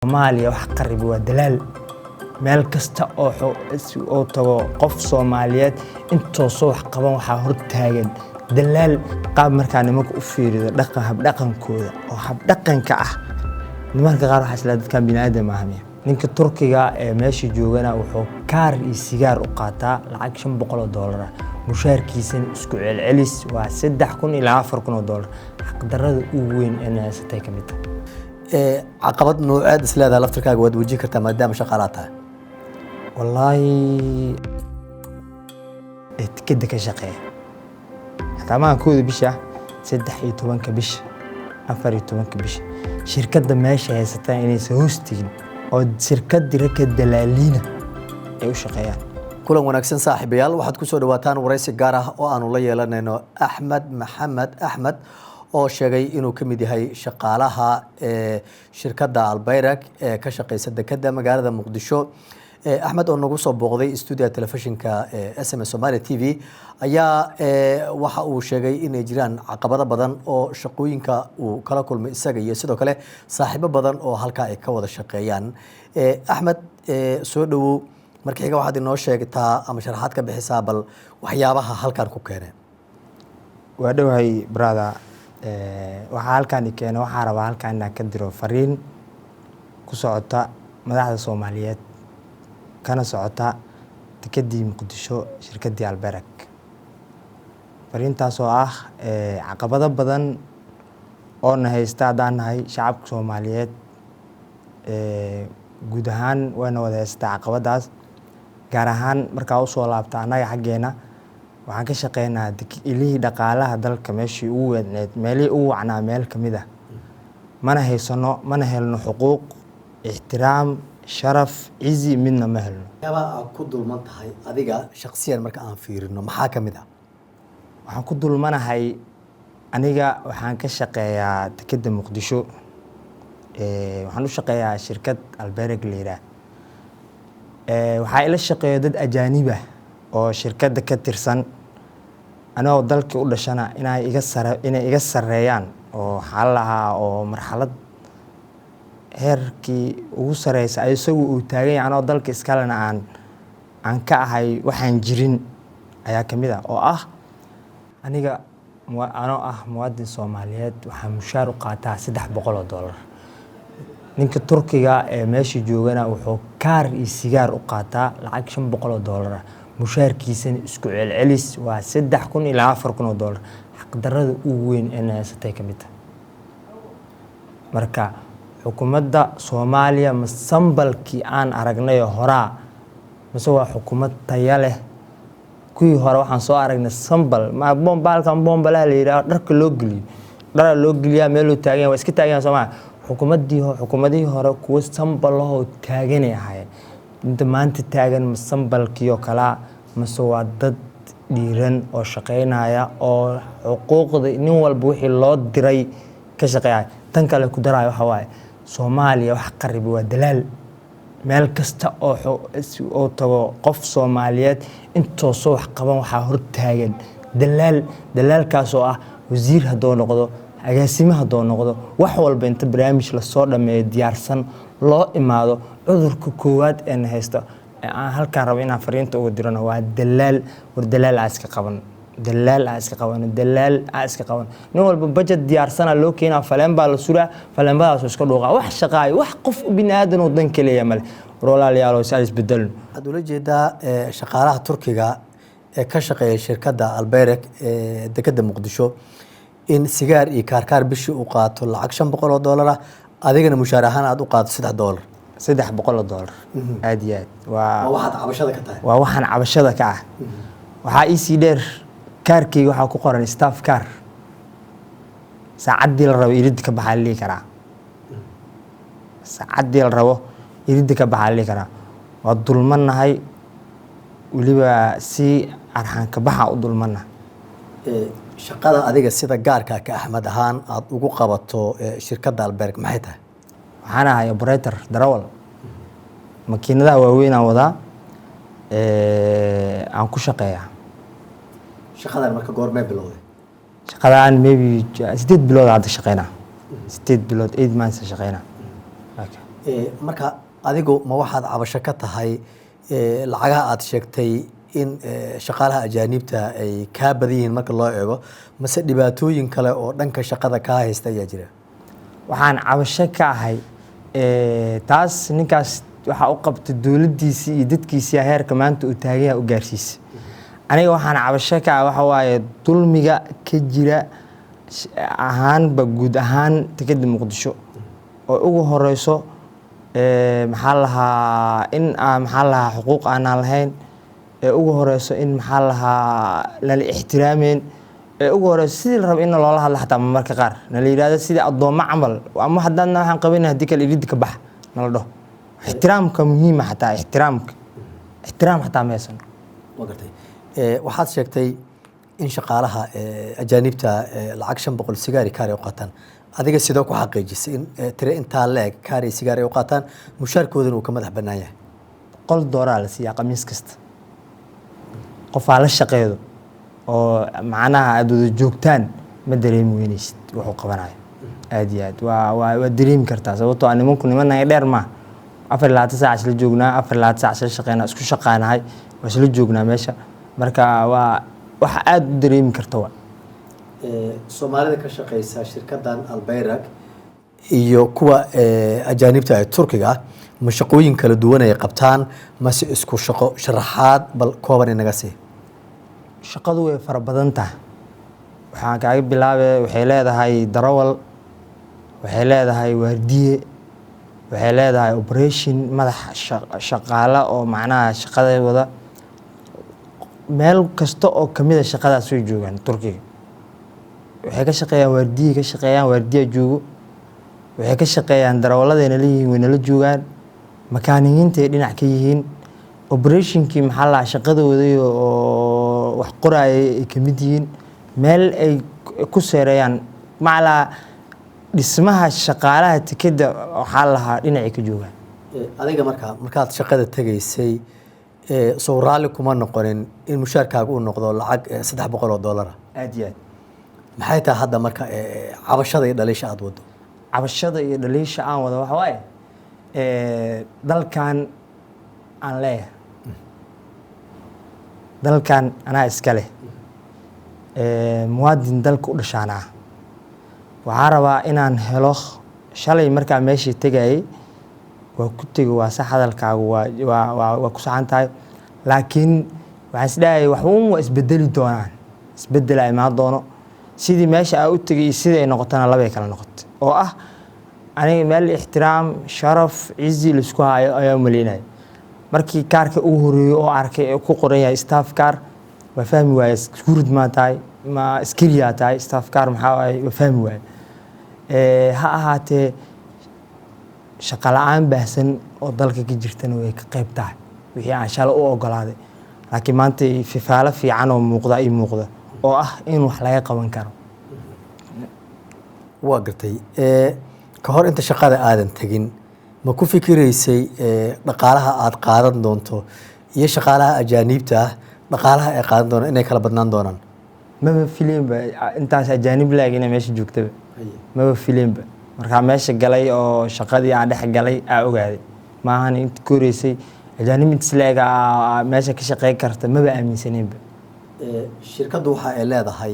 Soomaaliya wax qarib waa dalaal meel kasta oo tago qof Soomaaliyeed intoo soo wax qaban waxa hor taagan dalaal qaab markaa nimanka u fiiriyo dhaqankooda oo hab dhaqanka ah nimanka qaar waxa isla dadka bini'aadam ah ninka Turkiga ee meesha joogana wuxuu kaar iyo sigaar u qaataa lacag $500 mushaarkiisana isku celcelis waa $3,000 ilaa $4,000 xaq darrada ugu weyn ee haysatay kamid caqabad noocaad isleedahay laftirkaaga waad wajihi kartaa maadaama shaqaalaad tahay wallahi tikada ka shaqeeya hataa maan kooda bisha 13 bisha 14 bisha shirkadda meesha haysata inay soo hoostiin oo shirkad dirka dalaaliina ay u shaqeeyaan kulan wanaagsan saaxiibayaal waxaad ku soo dhawaataan waraysi gaar ah oo aanu la yeelanayno Axmed Maxamed Axmed oo sheegay inuu ka mid yahay shaqaalaha shirkadda Albayrak ee ka shaqeysa dekedda magaalada Muqdisho Axmed oo nagu soo booqday studio telefishinka SMS Somali TV ayaa waxa uu sheegay inay jiraan caqabado badan oo shaqooyinka uu kala kulmay isaga iyo sidoo kale saaxiibo badan oo halka ay ka wada shaqeeyaan Axmed soo dhawow markii xiga waxaad inoo sheegtaa ama sharaxaad ka bixisaa bal waxyaabaha halkan ku keenay waa dhawahay brother waxa halkan keenay waxa rabaa halkan inaan ka diro fariin ku socota madaxda Soomaaliyeed kana socota dekedii Muqdisho shirkadii Albayrak fariintaas oo ah caqabado badan oo na haysta hadanahay shacabka Soomaaliyeed guud ahaan waana wada haysta caqabadaas gaar ahaan marka uu soo laabta anaga xageena waxaan ka shaqeynaa ilihii dhaqaalaha dalka meeshii ugu weyneed meelii ugu wacnaa meel kamid ah mana haysano mana helno xuquuq ixtiraam sharaf cizi midna ma helno yaba ku dulman tahay adiga shakhsiyan marka aan fiirino maxaa kamid ah waxaan ku dulmanahay aniga waxaan ka shaqeeyaa dekedda Muqdisho waxaan u shaqeeyaa shirkad Albayrak leeyahay waxaa ila shaqeeyo dad ajaanib ah oo shirkadda ka tirsan anoo dalka u dhashana inay iga sareeyaan oo xalaha oo marxalad heerkii ugu sareysa isagu uu taagan yahay anoo dalka iskalena aan ka ahay waxaan jirin ayaa kamid ah oo ah aniga anoo ah muwaadin Soomaaliyeed waxaan mushaar u qaataa $300 ninka Turkiga ee meesha joogana wuxuu kaar iyo sigaar u qaataa lacag $500 mushaarkiisana isku celcelis waa $3,000 ilaa $4,000 xaq darrada ugu weyn ee haysatay kamid marka xukuumadda Soomaaliya masambalkii aan aragnay horaa mise waa xukuumad tayo leh kuwii hore waxaan soo aragnay sambal ma bombalkan bombalaha la yiraahdo dharka loo geliyaa meel uu taagan waa iska taagan Soomaaliya xukuumadii hore kuwa sambalaho taaganay ahaayeen inta maanta taagan masambalkii oo kala mise waa dad dhiiran oo shaqeynaya oo xuquuqda nin walba wixii loo diray ka shaqeeya tan kale ku daray waxa waaye Soomaaliya wax qarib waa dalaal meel kasta oo tago qof Soomaaliyeed intoo soo wax qaban waxa hor taagan dalaalkaas oo ah wasiir hadoo noqdo agaasimaha hadoo noqdo wax walba inta barnaamij la soo dhameeyo diyaarsan loo imaado cudurka koowaad ee haysta aan halkaan rabo inaan fariinta ugu dirano waa dalaal iska qaban nin walba budget diyaarsana loo keenaa faleen baa la suraa faleenbadaas iska dhuuqa wax shaqaayo wax qof bini'aadan oo dan kaliya male walaalayaal is bedelno adula jeeda shaqaalaha Turkiga ee ka shaqeeya shirkadda Albayrak ee dekedda Muqdisho in sigaar iyo kaarkaar bishii u qaato lacag $500 adigana mushaar ahaan aad u qaato $300 aad iyo aad waa waxaad cabashada ka tahay waa waxaan cabashada ka ah waxa ii dheer kaarkeyga waxa ku qoran staff car saacadii la rabo irid ka baxaa li karaa saacadii la rabo irid ka baxaa li karaa waa dulmanahay waliba si arxan ka baxa u dulmana shaqada adiga sida gaarka ka Axmed ahaan aad ugu qabato shirkadda Albayrak maxay tahay waxaan ahay operator darawal makiinadaha waaweyn aan wadaa aan ku shaqeeyaa shaqadan marka goorma bilowday shaqadan maybe 8 bilood hadda shaqeynaa 8 bilood 8 months shaqeynaa marka adigu ma waxaad cabasho ka tahay lacagaha aad sheegtay in shaqaalaha ajaanibta ay kaa badan yihiin marka loo eego mase dhibaatooyin kale oo dhanka shaqada kaa haysta ayaa jira? waxaan cabasho ka ahay taas ninkaas waxaa u qabta dowladdiisii iyo dadkiisii heerka maanta uu taagan yahay u gaarsiisay. aniga waxaan cabasho ka ah waxa waaye dulmiga ka jira ahaanba guud ahaan dekedda Muqdisho oo ugu horeyso maxaa lahaa in maxaa lahaa xuquuq aanan lahayn, ugu horeyso in maxaa lahaa lala ixtiraameen, ugu horeyso sidii la rabo in loola hadlo xataa marmarka qaar nala yidhaahdo sidii addoommo camal ama haddana waxaan qabanay haddii kale iridda ka bax nala dhaho. ixtiraamka muhiima xataa ixtiraam xataa meesan. waxaad sheegtay in shaqaalaha ajaanibta lacag 500 sigaari kaari u qaataan. adiga sidoo ku xaqiijisay in tire intaa leeg kaari sigaari u qaataan mushaarkoodana uu ka madax bannaan yahay? $1 la siiyaa khamiis kasta. qofaa la shaqeedo oo macnaha aad wada joogtaan ma dareemi weynaysid wuxuu qabanayo. aad iyo aad waa dareemi kartaa sababtoo nimanku nimanaya dheer ma 24 saac isla joognaa, 24 saac isla shaqeynaa, isku shaqaanahay, waa isla joognaa meesha. marka waa wax aad u dareemi karta waa. soomaalida ka shaqeysa shirkadan Albayrak iyo kuwa ajaanibta ee Turkiga ah ma shaqooyin kala duwan ay qabtaan mase isku shaqo? sharaxaad bal kooban inaga sii. shaqadu way fara badan tahay. waxaan kaaga bilaabay waxay leedahay darawal, waxay leedahay waardiye, waxay leedahay operation madax shaqaale oo macnaha shaqada wada. meel kasta oo kamid ah shaqadaas way joogaan Turkiga. waxay ka shaqeeyaan waardiye, ka shaqeeyaan waardiye joogo, waxay ka shaqeeyaan darawaladayna leeyihiin wayna la joogaan, makaaniyiinta ay dhinac ka yihiin, operationkii maxaa la shaqadooda oo wax qoraayay ay ka mid yihiin. meel ay ku seereeyaan macalaa dhismaha shaqaalaha tikada waxaa lahaa dhinacay ka joogaan. adiga markaad shaqada tagaysay soo raalli kuma noqonin in mushaarkaaga uu noqdo lacag $300? aad iyo aad. maxay tahay hadda marka cabashada iyo dhaliisha aad wado? cabashada iyo dhaliisha aan wado waxa waaye dalkan aan leeyahay, dalkan anaa iska leh, muwaadin dalka u dhashaanaa. waxaan rabaa inaan helo. shalay markaa meeshii tegayay waa ku tegay, waa sax hadalkaagu waa ku saxan tahay, laakiin waxaan isdhahayay waxuun waa isbedeli doonaan, isbedela imaan doono. sidii meesha aa u tegay iyo sidii ay noqotana labay kala noqotay oo ah aniga meel ixtiraam, sharaf, cizi la isku hayo ayaa u maleynaya. markii kaarka ugu horeeyay oo arkay ee ku qoran yahay staff car waa fahmi waayay security ma tahay ma askariya tahay staff car maxaa waaye waa fahmi waayay. ha ahaatee shaqo la'aan baahsan oo dalka ka jirtana way ka qayb tahay wixii aan shalay u ogolaaday, laakiin maanta fifaalo fiican oo muuqda oo ah in wax laga qaban karo. waa gartay. ka hor inta shaqada aadan tegin ma ku fikiraysay dhaqaalaha aad qaadan doonto iyo shaqaalaha ajaanibta ah dhaqaalaha ay qaadan doonaan inay kala badnaan doonaan? maba filinba intaas ajaanib laag inay meesha joogtaba, maba filinba. markaa meesha galay oo shaqadii aan dhex galay aa ogaaday maahan inta ka horeysay ajaanib intas leeg meesha ka shaqeyn karta maba aaminsaneenba. shirkaddu waxa ay leedahay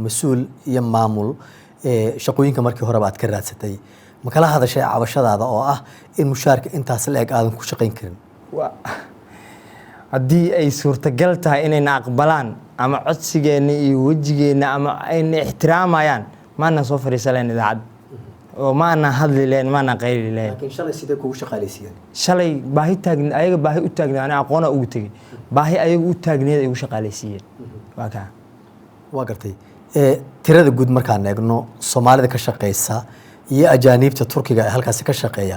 mas-uul iyo maamul shaqooyinka markii horeba aad ka raadsatay. ma kala hadashay cabashadaada oo ah in mushaarka intaas la-eg aadan ku shaqayn karin? haddii ay suurtagal tahay inayna aqbalaan ama codsigeenna iyo wejigeenna ama ayna ixtiraamayaan maana soo fadhiisan lahayn idaacadda oo maana hadli lahayn, maana qayli lahayn. laakiin shalay sidee kugu shaqaalaysiiyeen? shalay baahi taagneed, ayaga baahi u taagneed, aniga aqoona ugu tegey, baahi ayaga u taagneed ay ugu shaqaalaysiiyeen. waa kaa. waa gartay. tirada guud markaan eegno soomaalida ka shaqeysa iyo ajaanibta Turkiga ee halkaasi ka shaqeeya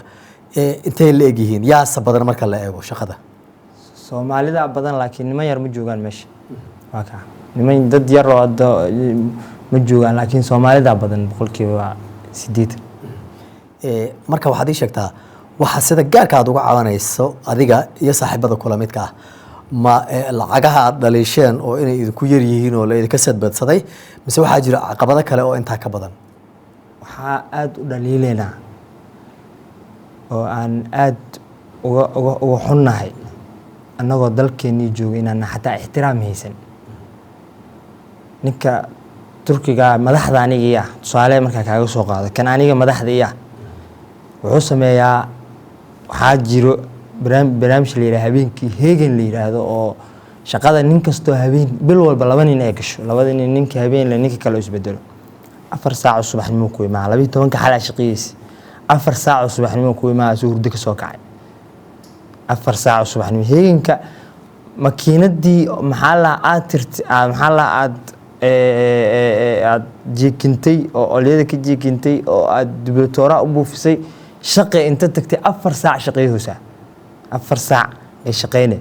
intay la egyihiin yaasa badan marka la eego shaqada? soomaalida badan laakiin niman yar ma joogaan meesha. waa kaa. niman dad yar oo ma joogaan laakiin soomaalida badan boqolkiiba 80. marka waxaad ii sheegtaa waxa sida gaarka aad uga cabanayso adiga iyo saaxiibada kula midka ah ma lacagaha aad dhaliisheen oo inay idinku yar yihiin oo la idinka sadbadsaday mise waxaa jira caqabado kale oo intaa ka badan? waxaa aad u dhaliileynaa oo aan aad uga xunnahay annagoo dalkeennii jooga inaan xataa ixtiraam haysan. ninka turkiga madaxda aniga iya tusaale markaa kaaga soo qaado kan aniga madaxda iya wuxuu sameeyaa waxaa jiro barnaamij la yidhaha habeenkii heegen la yidhaahdo oo shaqada nin kastoo habeen bil walba 2 nin ay gasho 2 nin ninka habeen la ninka kale isbedelo 4 saac subaxnimo ku imaa 12 xal shaqeeyay 4 saac subaxnimo ku imaa soo hurdo ka soo kacay 4 saac subaxnimo heeganka makiinadii maxaa la aad jiikintay oo oliyada ka jiikintay oo aad diblotora u buufisay shaqo inta tagtay 4 saac shaqeeyaysa 4 saac ay shaqeynay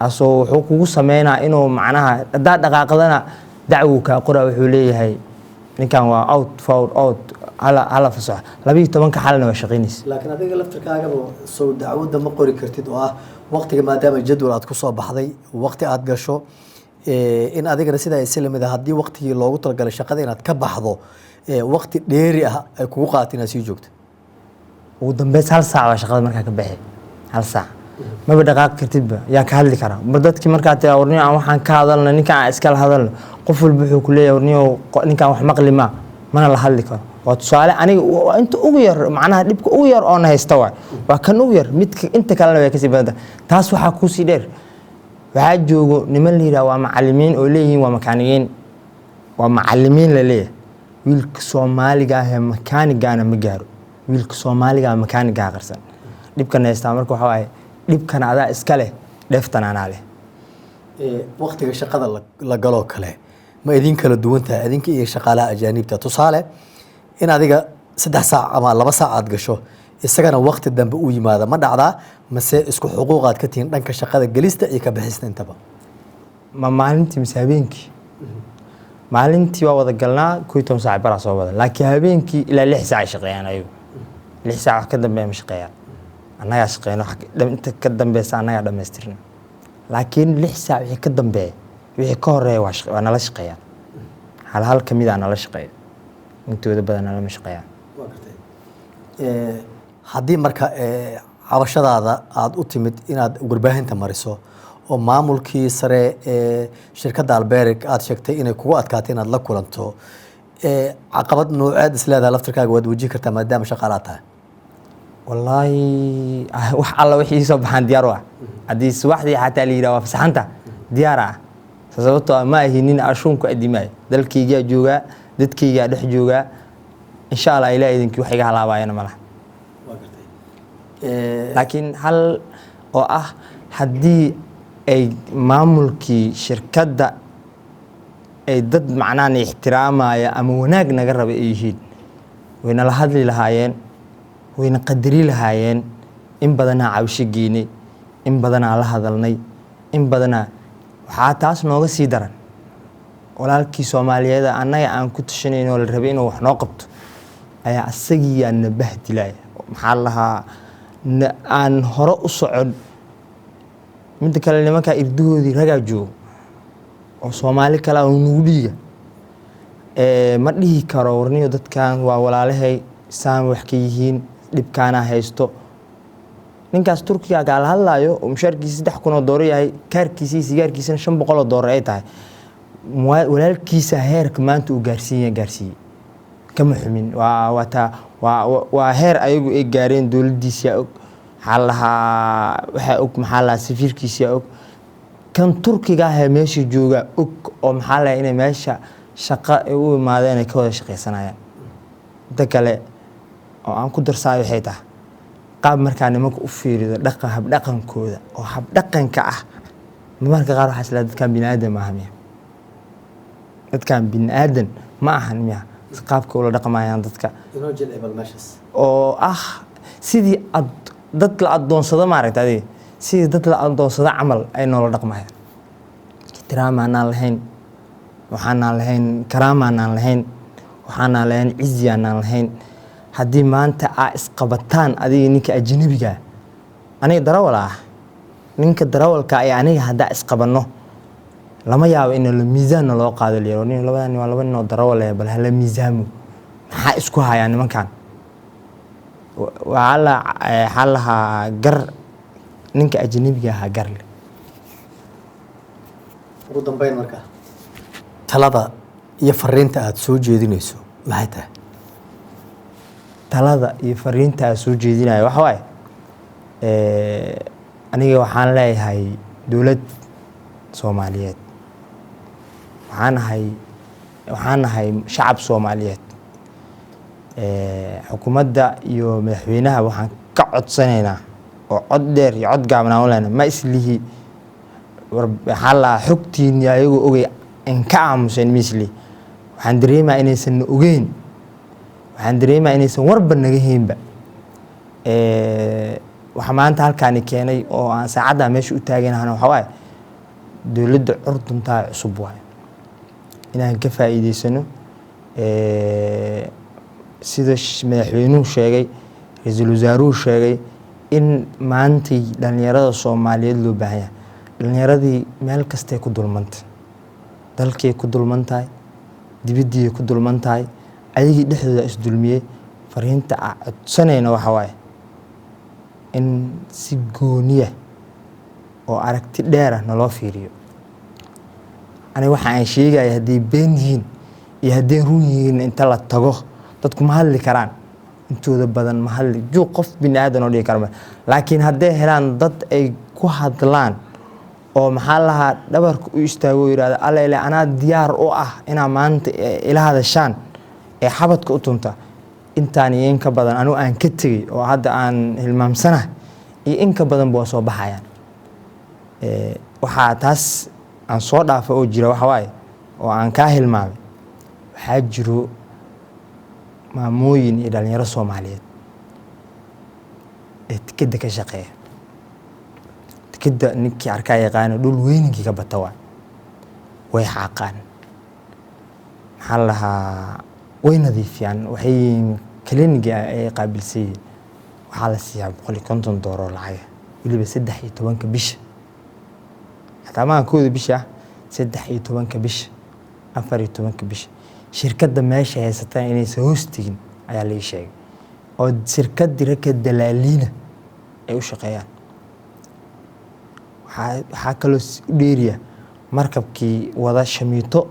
asoo wuxuu kugu sameynaa inuu macnaha hadaa dhaqaaqadana dacwo ka qora wuxuu leeyahay ninkan waa out ala fasax 12 xalna waa shaqeynaysa. laakiin adiga laftirkaaga soo dacwada ma qori kartid oo ah waqtiga maadaama jadwal aad ku soo baxday waqti aad gasho in adigana sida ay islamid ah hadii waqtigii loogu talagalay shaqada inaad ka baxdo waqti dheeri ah ay kugu qaatin si joogto ugu dambeys 1 saac waa shaqada markaa ka baxay 1 saac ma dhaqaaq kartidba yaa ka hadli kara dadkii markaa taa warniyo aan waxaan ka hadalna ninkaan iska la hadalno qof walba wuxuu ku leeyahay warniyo ninkaan wax maqli ma mana la hadli karo waa tusaale aniga inta ugu yar macnaha dhibka ugu yar oo na haysta waa kan ugu yar midka inta kalena way ka sii badan taas waxa ku sii dheer waxaa joogo niman la yiraahdo waa macallimiin oo leeyihiin waa makaanigiin waa macallimiin la leeyahay wiilka Soomaaliga ah ee makaanigaana ma gaaro wiilka Soomaaliga makaaniga qarsan dhibkan haysta marka waxa waaye dhibkan adaa iska leh dheeftan anaa leh waqtiga shaqada la galo kale ma idin kala duwan tahay idinka iyo shaqaalaha ajaanibta tusaale in adiga 3 saac ama 2 saac aad gasho isagana waqti dambe u yimaado ma dhacdaa mase isku xuquuqaad ka tihiin dhanka shaqada galista iyo ka bixista intaba ma maalintii mise habeenkii maalintii waa wada galnaa 12 saac bara soo wada laakiin habeenkii ilaa 6 saac shaqeeyaan ayagu 6 saac ka dambe ma shaqeeyaan annaga shaqeeyno inta ka dambeeysa annaga dhameystirna laakiin 6 saac wixii ka dambeeyay wixii ka horeeyay waa nala shaqeeyaan hal kamid ah nala shaqeeyo intooda badan nala shaqeeyaan haddii marka cabashadaada aad u timid inaad warbaahinta mariso oo maamulkii sare ee shirkadda Alberik aad sheegtay inay kugu adkaatay inaad la kulanto caqabad nooceed isleedahay laftirkaaga waad wajihi kartaa maadaama shaqaalaad tahay wallahi wax alla wixii soo baxan diyaar ah hadii subaxdii xataa la yiraahdo fasaxanta diyaar ah sababtoo ma ahinin ashuunku adimay dalkayga jooga dadkayga dhex jooga insha Allah ilaahay idinkii wax iga halaabayna malaha laakiin hal oo ah hadii ay maamulkii shirkadda ay dad macnaan ixtiraamaya ama wanaag naga raba ay yihiin wayna la hadli lahaayeen wayna qadari lahaayeen in badan cabasho geynay in badan la hadalnay in badan waxa taas nooga sii daran walaalkii Soomaaliyeed annaga aan ku tashanayno la rabay inuu wax noo qabto ayaa asagii aan bahdilay maxaa lahaa aan hore u socon mid kale nimanka irdoodii raga joogo oo Soomaali kala oo nugu dhiga ma dhihi karo warniyo dadkan waa walaalahay saan wax ka yihiin dhibkaana haysto ninkaas Turkiga gaal hadlaayo oo mushaarkiisa $3,000 yahay kaarkiisa sigaarkiisa $500 ay tahay walaalkiisa heerka maanta uu gaarsiiyay kama xumin waa heer ayagu ay gaareen dawladdiisa og xalaha waxa og maxaa la safiirkiisa og kan Turkiga ah meesha jooga og oo maxaa la inay meesha shaqo u imaadeen ay ka wada shaqeysanayaan inta kale oo aan ku darsaayo waxay tahay qaab markaa nimanka u fiirido habdhaqankooda oo habdhaqanka ah marka qaar waxa isla dadkan bini'aadam ah dadkan bini'aadam ma ahan miya qaabka ula dhaqmayaan dadka inoo jilcibal meeshas oo ah sidii dad la adoonsado maaragtay sidii dad la adoonsado camal ay noola dhaqmayaan ixtiraam aan lahayn waxaan lahayn karaam aan lahayn waxaan lahayn cizi aan lahayn haddii maanta aa isqabataan adiga ninka ajnabiga aniga darawal ah ninka darawalka ay aniga hadda isqabanno lama yaabo in la miisaan loo qaado leeyo nin labadan waa laba nin oo darawal ah bal hala miisaamo maxaa isku hayaan nimankan waxaa lahaa gar ninka ajnabiga ahaa gar leh. ugu dambeyn marka talada iyo fariinta aad soo jeedinayso maxay tahay? talada iyo fariinta aan soo jeedinayo waxa waaye aniga waxaan leeyahay dowlad Soomaaliyeed, waxaan nahay shacab Soomaaliyeed. xukuumadda iyo madaxweynaha waxaan ka codsanaynaa oo cod dheer iyo cod gaaban aan u leenahay, ma islihi waxaa la xogtiinii ayagoo ogay in ka aamuseen misli. waxaan dareemaa inaysan ogeyn, waxaan dareemaa inaysan warba naga haynba. waxa maanta halkaani keenay oo aan saacadda meesha u taaganahana waxa waaye dowladda curduntaa cusub waaye inaan ka faa'iidaysano. sida madaxweynuhu sheegay, ra-iisul wasaaruhu sheegay in maantay dhalinyarada Soomaaliyeed loo baahan yahay. dhalinyaradii meel kastay ku dulmantay, dalkay ku dulman tahay, dibaddii ku dulman tahay, ayagii dhexdooda isdulmiyey. fariinta aan codsanayna waxa waaye in si gooniya oo aragti dheera naloo fiiriyo. aniga waxa aan sheegaya hadday been yihiin iyo hadday run yihiin inta la tago dadku ma hadli karaan, intooda badan ma hadli juuq qof bini aadan oo dhigi kara. laakiin hadday helaan dad ay ku hadlaan oo maxaa lahaa dhabarka u istaago oo yidhahda alla ilaa anaa diyaar u ah inaa maanta ila hadashaan ee xabadka u tunta, intaan iyo in ka badan anigu aan ka tegey oo hadda aan hilmaamsanahay iyo in ka badanba waa soo baxayaan. waxaa taas aan soo dhaafa oo jira waxa waaye oo aan kaa hilmaamay, waxaa jiro maamooyin iyo dhalinyaro Soomaaliyeed ee tikada ka shaqeeya. tikada ninkii arkaa yaqaano dhul weyninkii ka bata waay, way xaaqaan, maxaa lahaa way nadiifiyaan, waxay kliniga ay qaabilsan yihiin. waxaa la siiyaa $150 lacaga, weliba 13 bisha, xataa maaha 1 bisha, 13 bisha, 14 bisha. shirkadda meesha haysata inaysan hoos tegin ayaa la ii sheegay, oo shirkad diraka dalaaliina ay u shaqeeyaan. waxaa kaloo u dheeriya markabkii wada shamiito,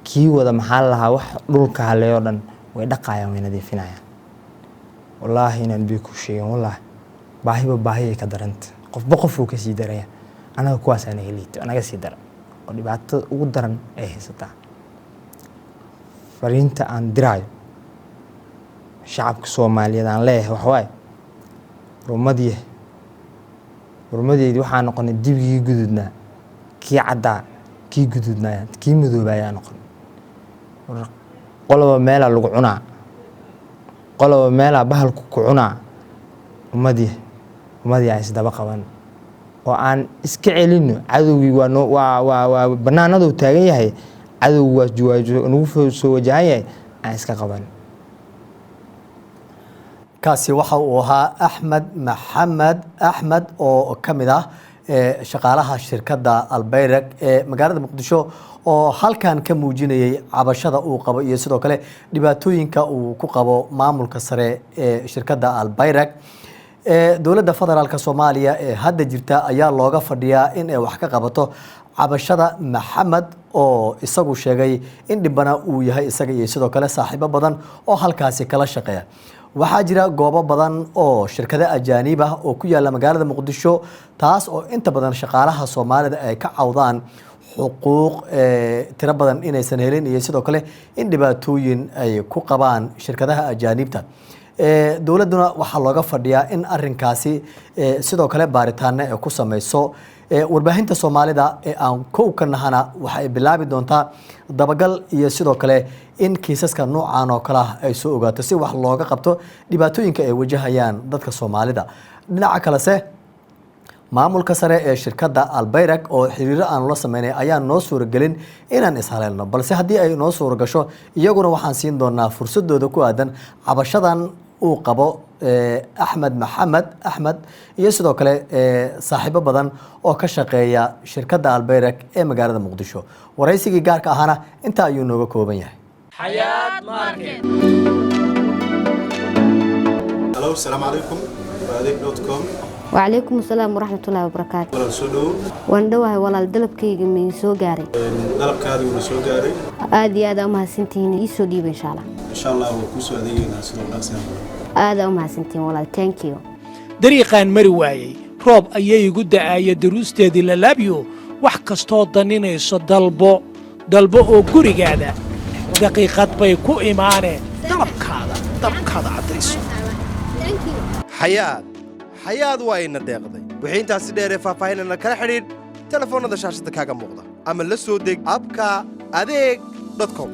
kii wada maxaa lahaa wax dhulka haleeyo dhan way dhaqayaan, way nadiifinayaan. wallaahi inaan bii ku sheegin, wallaahi baahi ay ka daranta, qofba qof uu ka sii daraya. anaga kuwaas anaga liito, anaga sii dara oo dhibaatada ugu daran ay haysataa. fariinta aan diraayo shacabka Soomaaliyeed aan leeyahay waxa waaye horumadeedii waxaa noqonay dibigii gududnaa, kii caddaa, kii gududnaa, kii madoobayaa noqon. qoloba meelaa lagu cunaa, qoloba meelaa bahalku ku cunaa. ummadii aan isdaba qaban oo aan iska celino. cadowgii waa bannaanaduu taagan yahay, cadowgu waa nagu soo wajahan yahay, aan iska qaban. kaasi waxa uu ahaa Axmed Maxamed Axmed oo ka mid ah shaqaalaha shirkadda Albayrak ee magaalada Muqdisho oo halkan ka muujinayay cabashada uu qabo iyo sidoo kale dhibaatooyinka uu ku qabo maamulka sare ee shirkadda Albayrak. dowladda federaalka Soomaaliya ee hadda jirta ayaa looga fadhiyaa in ay wax ka qabato cabashada Maxamed oo isagu sheegay in dhibana uu yahay isaga iyo sidoo kale saaxiibo badan oo halkaasi kala shaqeeya. waxaa jira goobo badan oo shirkado ajaanib ah oo ku yaala magaalada Muqdisho, taas oo inta badan shaqaalaha Soomaalida ay ka cawdaan xuquuq tiro badan inaysan helin iyo sidoo kale in dhibaatooyin ay ku qabaan shirkadaha ajaanibta. dowladuna waxaa looga fadhiyaa in arrinkaasi sidoo kale baaritaano ay ku sameyso. warbaahinta Soomaalida ee aan kow ka nahana waxa ay bilaabi doontaa dabagal iyo sidoo kale in kiisaska noocan oo kale ay soo ogaato si wax looga qabto dhibaatooyinka ay wajahayaan dadka Soomaalida. dhinaca kale se maamulka sare ee shirkadda Albayrak oo xiriiro aan la sameynay ayaa noo suuragelin inaan ishaleelno, balse haddii ay noo suura gasho iyaguna waxaan siin doonaa fursadooda ku aadan cabashadan uu qabo Axmed Maxamed Axmed iyo sidoo kale saaxiibo badan oo ka shaqeeya shirkadda Albayrak ee magaalada Muqdisho. waraysigii gaarka ahana inta ayuu nooga kooban yahay. Hayat Market. هلو السلام عليكم وعليكم.com وعليكم السلام ورحمة الله وبركاته ولا سودو واندوها ولا الدلبكيga min soo gaaray dalabkaadu wuu soo gaaray aad iyo aad u mahadsantihiin ii soo dhiib insha Allah wuu ku soo adeegaynaa sidoo dhaqsan aad u mahadsantihiin walaal thank you dariiqan mari waayay roob ayay igu da'aya daruusteedii la laabiyo wax kastoo daninayso dalbo oo gurigaada daqiiqad bay ku imaaneen dabkaada caddayso xayaad waa ina deeqday wixii intaasi dheeree faahfaahinana kala xidhiidh telefoonnada shaashadda kaaga muuqda ama la soo deg abka adeeg.com